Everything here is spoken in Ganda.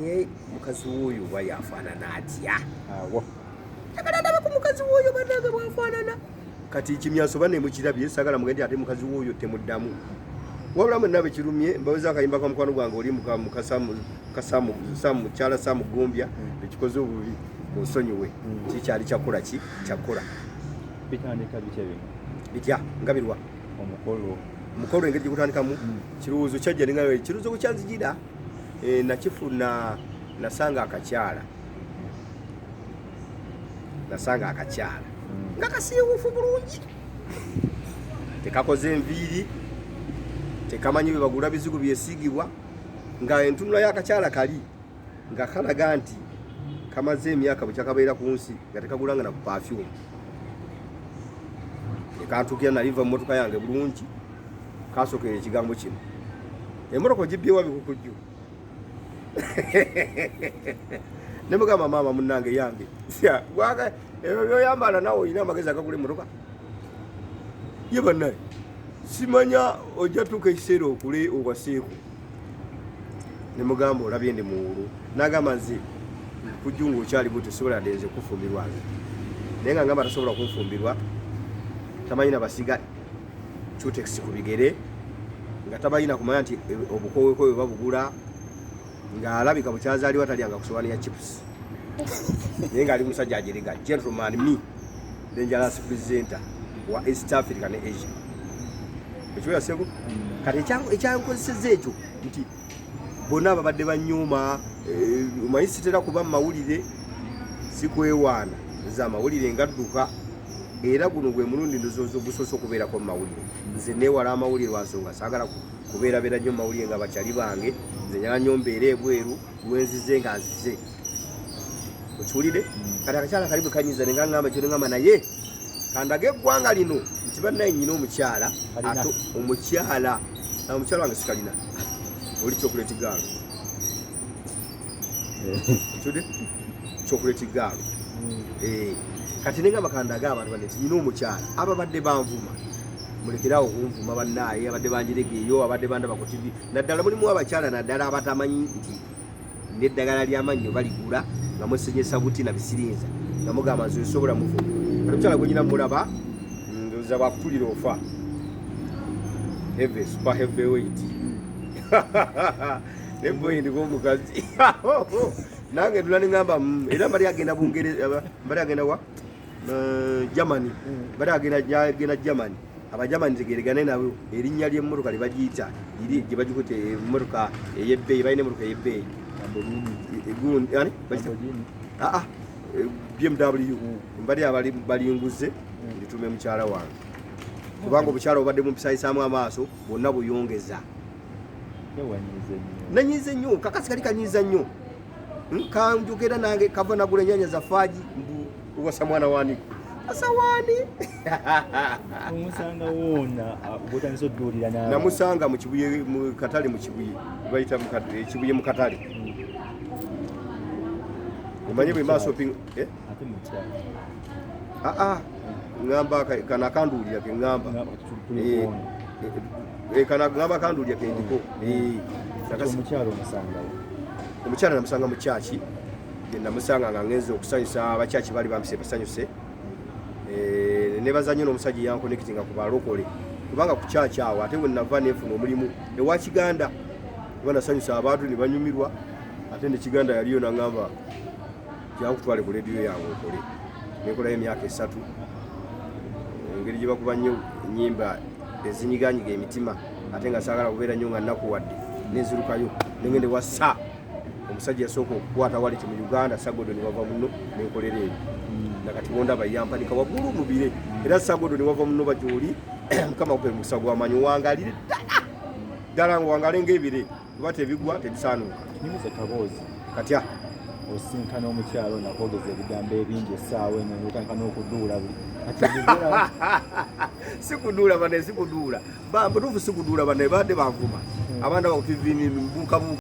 naye mukazi w'oyo wa yafaanana atya awo takalaba ku mukazi w'oyo bannange bwafaanana kati kimyaso banne mukirabye sagala mugende ate mukazi w'oyo temuddamu wabula mwenna bwe kirumye mbaweza akayimba kwa mukwano gwange oli mukyala Samugombya ekikoze obubi munsonyiwe kikyali kyakola kyakkola bitandika bitya bino bitya ngabirwa omukolo engeri gikutandikamu kirowoozo kyajja nenga kirowoozo bwekyanzijira nakifuna nasanga akakyala nga kasiiwuufu bulungi tekakoze enviiri tekamanyi bwe bagula bizigu byesiigibwa nga entunula y'akakyala kali nga kalaga nti kamaze emyaka bwe kyakabeera ku nsi nga tekagulanga na ku pafyumu ekantukira naliva mu motoka yange bulungi kasookera ekigambo kino emmotoka ogibyewa Bikukuju ne mugamba maama munnange yange ebyo byoyambala nawe olina amagezi agagula emmotoka ye bannaye simanya ojja tuuka ekiseera okule owaseeko ne mugamba olabye ndi muwulu n'agamba nze kujunga okyali bwe tosobola denze kufumbirwa naye nga ngamba tasobola kunfumbirwa tamanyi nabasiga cutex ku bigere nga tabalina kumanya nti obukowekowe babugula ng'alabika bukyazaaliwa talyanga ku sowaani ya chips naye ng'ali musajja ajerega gentleman me dangerous presenter wa East Africa ne Asia ekiweyaseko kati ekyankozeseza ekyo nti bonna babadde banyuma omanyi sitera kuba mu mawulire sikwewaana za amawulire ngadduka era guno gwe mulundi ndozooza ogusoose okubeerako mu mawulire nze neewala amawulire lwansonga saagala kubeerabeera nnyo mu mawulire nga bakyali bange nze nyala nnyo mbeera ebweru lwenzize nga nzize okiwulire kati akakyala kali bwe kanyiza ne ngangamba kyo nengamba naye kandage eggwanga lino nti bannaye nnyina omukyala ate omukyala wange sikalina oli chocolate girl kiwulire chocolate girl kati nengamba kandage abantu banne nti nnyina omukyala ababadde banvuma mulekerawo okunvuma bannaaye abadde banjiregeeyo abadde bandaba ku TV naddala mulimu abakyala naddala abatamanyi nti n'eddagala ly'amannyo baligula nga musenyesa buti na bisirinza nga mugamba nze nsobola muvuma kati omukyala gwe nyina mulaba ndowooza bwakutulira ofa super heavyweight neboyi ndiko omukazi nange ndula nengamba era mbali agenda Bungereza mbali agenda wa Germany mbali agenda Germany abajamani tegeregane nabo erinnya ly'emmotoka libagiyita liri gye bagikutte emmotoka ey'ebbeeyi balina emmotoka ey'ebbeeyi BMW mbali balinguze litume mukyala wange kubanga obukyala obadde mumpisayisaamu amaaso bonna buyongeza nanyize nnyo kakasi kali kanyiza nnyo kanjogera nange kava nagula ennyanya za faaji uwasa mwana waniko asawaani omusanga wona botandise oddulira nawe namusanga mu kibuye mu katale mu kibuye bayita mu kibuye mu katale omanye bwe maaso ping ate mukyala ngamba kana kanduulira ke ngamba kana ngamba kanduulira ke ndiko omukyala namusanga mu kyaki namusanga nga ngenze okusanyusa abakyaki bali bampise basanyuse nebaza nnyo n'omusajja yankonekitinga ku balokole kubanga ku kyaki awo ate bwe nava neefuna omulimu ewa Kiganda kuba nasanyusa abantu ne banyumirwa ate ne Kiganda yaliyo nangamba yakutwale ku lediyo yange okole nekolayo emyaka 3 engeri gye bakuba nnyo ennyimba ezinyiganyiga emitima ate nga saagala kubeera nnyo nga nnakuwadde nenzirukayo nengende wassa omusajja yasooka okukwata waleti mu Uganda Sagodo ne bava muno nenkolera eyo nakati bondaba yampanika waggulu mubire era Sagodo ne wava muno bagyoli mukama kupe mukisa gwamanyi wangalire ddala nga wangale ng'ebire kuba tebigwa tebisaanuuka nimize kaboozi katya osinkana omukyalo nakwogeza ebigambo ebingi essaawa eno notandika n'okuduula buli sikuduula bane sikuduula butuufu sikuduula bane badde banvuma abanda bakutiviini buukabuuka